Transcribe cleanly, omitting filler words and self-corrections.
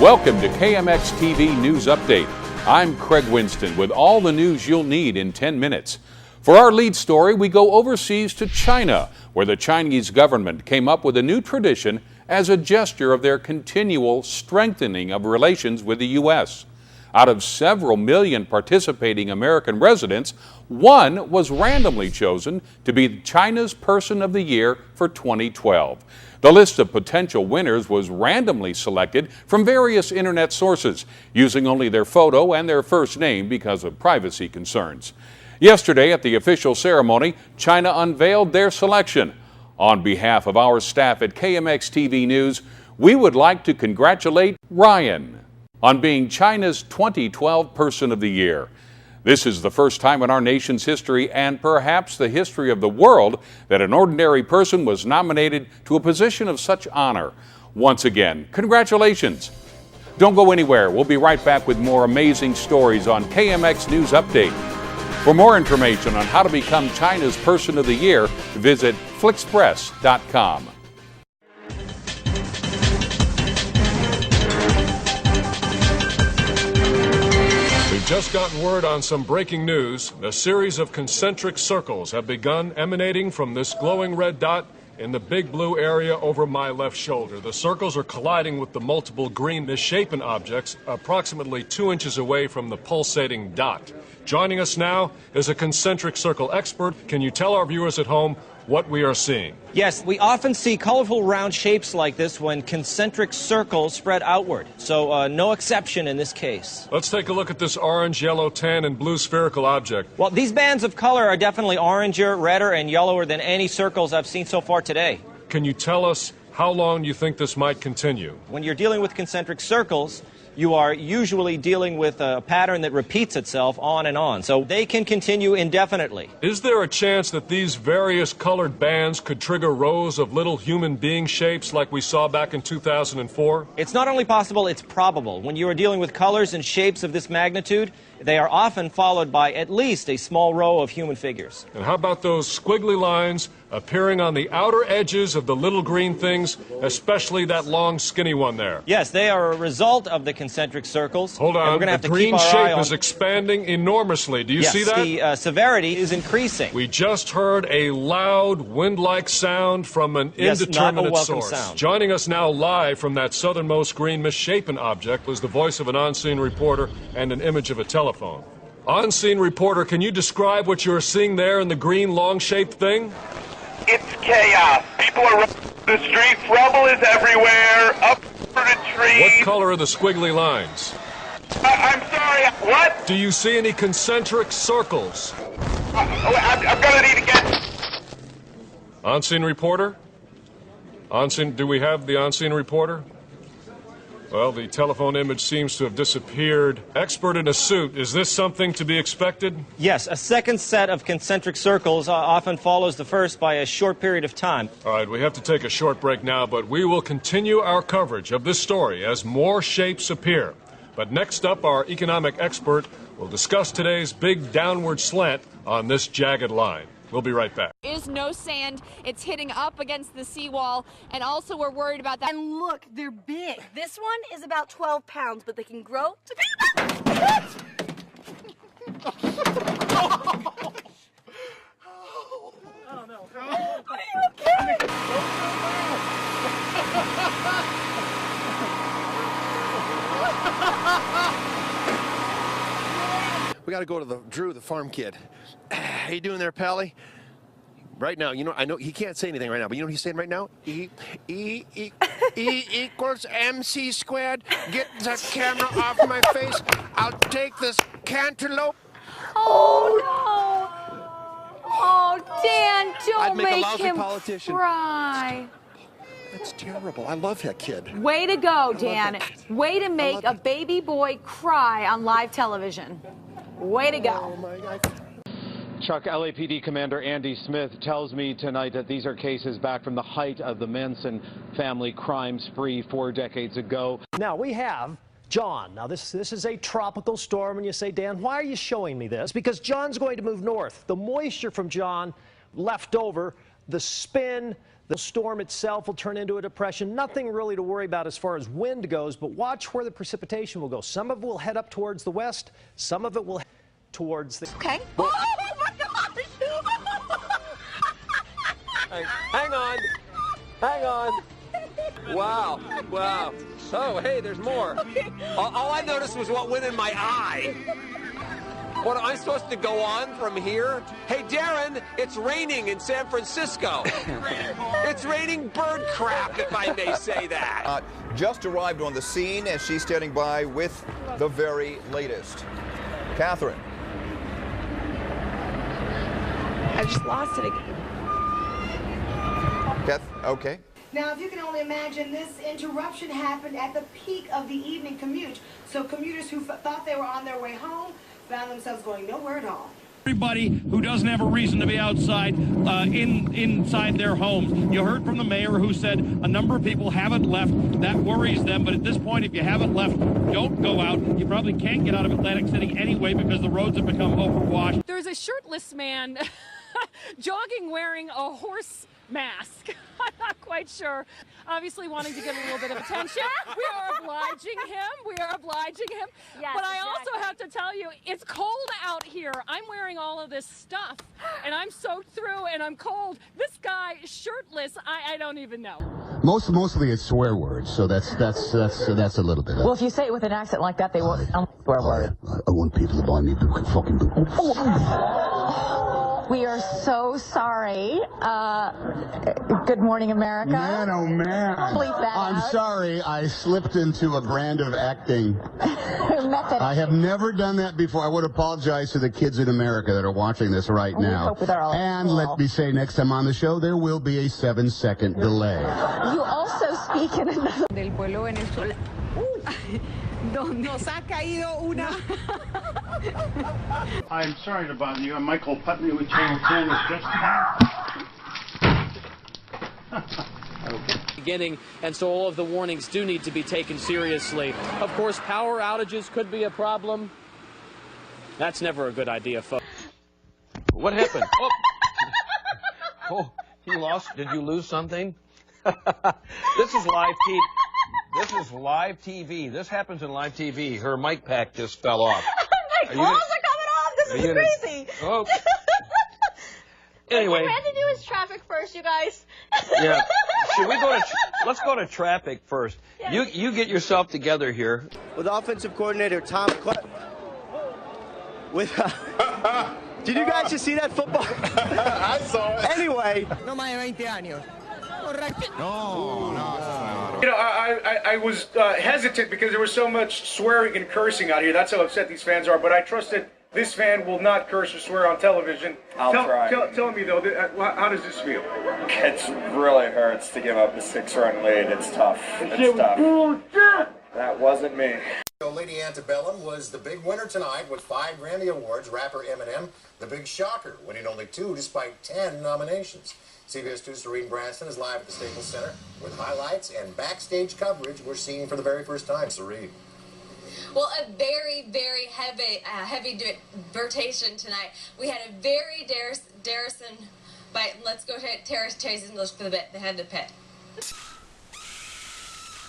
Welcome to KMX TV News Update. I'm Craig Winston with all the news you'll need in 10 minutes. For our lead story, we go overseas to China, where the Chinese government came up with a new tradition as a gesture of their continual strengthening of relations with the U.S. Out of several million participating American residents, one was randomly chosen to be China's Person of the Year for 2012. The list of potential winners was randomly selected from various internet sources, using only their photo and their first name because of privacy concerns. Yesterday at the official ceremony, China unveiled their selection. On behalf of our staff at KMX TV News, we would like to congratulate Ryan on being China's 2012 Person of the Year. This is the first time in our nation's history, and perhaps the history of the world, that an ordinary person was nominated to a position of such honor. Once again, congratulations. Don't go anywhere. We'll be right back with more amazing stories on KMX News Update. For more information on how to become China's Person of the Year, visit flixpress.com. We've just gotten word on some breaking news. A series of concentric circles have begun emanating from this glowing red dot in the big blue area over my left shoulder. The circles are colliding with the multiple green misshapen objects approximately 2 inches away from the pulsating dot. Joining us now is a concentric circle expert. Can you tell our viewers at home what we are seeing? Yes, we often see colorful round shapes like this when concentric circles spread outward, so no exception in this case. Let's take a look at this orange, yellow, tan, and blue spherical object. Well, these bands of color are definitely oranger, redder, and yellower than any circles I've seen so far today. Can you tell us how long you think this might continue? When you're dealing with concentric circles, you are usually dealing with a pattern that repeats itself on and on, so they can continue indefinitely. Is there a chance that these various colored bands could trigger rows of little human being shapes like we saw back in 2004? It's not only possible, it's probable. When you are dealing with colors and shapes of this magnitude, they are often followed by at least a small row of human figures. And how about those squiggly lines appearing on the outer edges of the little green things, especially that long skinny one there? Yes, they are a result of the concentric circles. Hold on, the green shape is expanding enormously. Do you see that? The severity is increasing. We just heard a loud, wind-like sound from an indeterminate not a welcome source. sound. Joining us now live from that southernmost green misshapen object was the voice of an on-scene reporter and an image of a telephone. On-scene reporter, can you describe what you're seeing there in the green long-shaped thing? It's chaos. People are running the streets. Rubble is everywhere. Up the trees. What color are the squiggly lines? I'm sorry. What? Do you see any concentric circles? I'm gonna need to get. On-scene reporter? Do we have the on-scene reporter? Well, the telephone image seems to have disappeared. Expert in a suit, is this something to be expected? Yes, a second set of concentric circles often follows the first by a short period of time. All right, we have to take a short break now, but we will continue our coverage of this story as more shapes appear. But next up, our economic expert will discuss today's big downward slant on this jagged line. We'll be right back. There is no sand. It's hitting up against the seawall, and also we're worried about that. And look, they're big. This one is about 12 pounds, but they can grow to be Oh no. Are you okay? We got to go to Drew, the farm kid. How you doing there, Pally? Right now, you know, I know he can't say anything right now, but you know what he's saying right now? E equals MC squared. Get the camera off my face. I'll take this cantaloupe. Oh no! Oh, Dan, don't make him cry. That's terrible. I love that kid. Way to go, Dan. Way to make a baby boy cry on live television. Way to go. Oh my God. Chuck, LAPD Commander Andy Smith tells me tonight that these are cases back from the height of the Manson family crime spree 4 decades ago. Now we have John. Now this is a tropical storm, and you say, Dan, why are you showing me this? Because John's going to move north. The moisture from John left over the spin. The storm itself will turn into a depression. Nothing really to worry about as far as wind goes, but watch where the precipitation will go. Some of it will head up towards the west. Some of it will head towards the... Okay. Oh, my gosh! Hang on. Hang on. Wow. Wow. Oh, hey, there's more. Okay. All I noticed was what went in my eye. What, am I supposed to go on from here? Hey, Darren, it's raining in San Francisco. It's raining bird crap, if I may say that. Just arrived on the scene, and she's standing by with the very latest. Catherine. I just lost it again. Okay. Now, if you can only imagine, this interruption happened at the peak of the evening commute. So commuters who thought they were on their way home found themselves going nowhere at all. Everybody who doesn't have a reason to be outside, inside their homes. You heard from the mayor who said a number of people haven't left. That worries them. But at this point, if you haven't left, don't go out. You probably can't get out of Atlantic City anyway because the roads have become overwashed. There's a shirtless man jogging wearing a horse mask. I'm not quite sure. Obviously wanting to get a little bit of attention. We are obliging him. Yes, but I exactly. also have to tell you, it's cold out here. I'm wearing all of this stuff, and I'm soaked through, and I'm cold. This guy, shirtless, I don't even know. Mostly it's swear words, so that's a little bit. Well, if you say it with an accent like that, they won't swear word. I want people to buy me fucking We are so sorry. Good morning, America. Man, oh man. Bleep that I'm out. sorry, I slipped into a brand of acting. Method. I have never done that before. I would apologize to the kids in America that are watching this right now. hope they're all And cool. let me say, next time on the show, there will be a 7-second delay. You also speak in another... Del pueblo venezolano. Donde nos ha caído una. I'm sorry to bother you. I'm Michael Putney with Channel 10. Beginning, and so all of the warnings do need to be taken seriously. Of course, power outages could be a problem. That's never a good idea, folks. What happened? Oh, you lost? Did you lose something? This is live TV. This is live TV. This happens in live TV. Her mic pack just fell off. My clothes are coming off. This is crazy. Oh. Anyway. What we had to do is traffic first, you guys. Yeah. Should we go to? Let's go to traffic first. Yes. You get yourself together here. With offensive coordinator Tom. Did you guys just see that football? I saw it. Anyway. No más de 20 años. No. You know, I was hesitant because there was so much swearing and cursing out here. That's how upset these fans are. But I trust that this fan will not curse or swear on television. I'll try. Tell me, though, how does this feel? It really hurts to give up a 6-run lead. It's tough. It's tough. That wasn't me. Lady Antebellum was the big winner tonight with 5 Grammy Awards. Rapper Eminem, the big shocker, winning only 2 despite 10 nominations. CBS 2's Serene Branson is live at the Staples Center with highlights and backstage coverage we're seeing for the very first time. Serene. Well, a very, very heavy rotation tonight. We had a very Darrison, but let's go to Terrace Chase English for the head of the pit.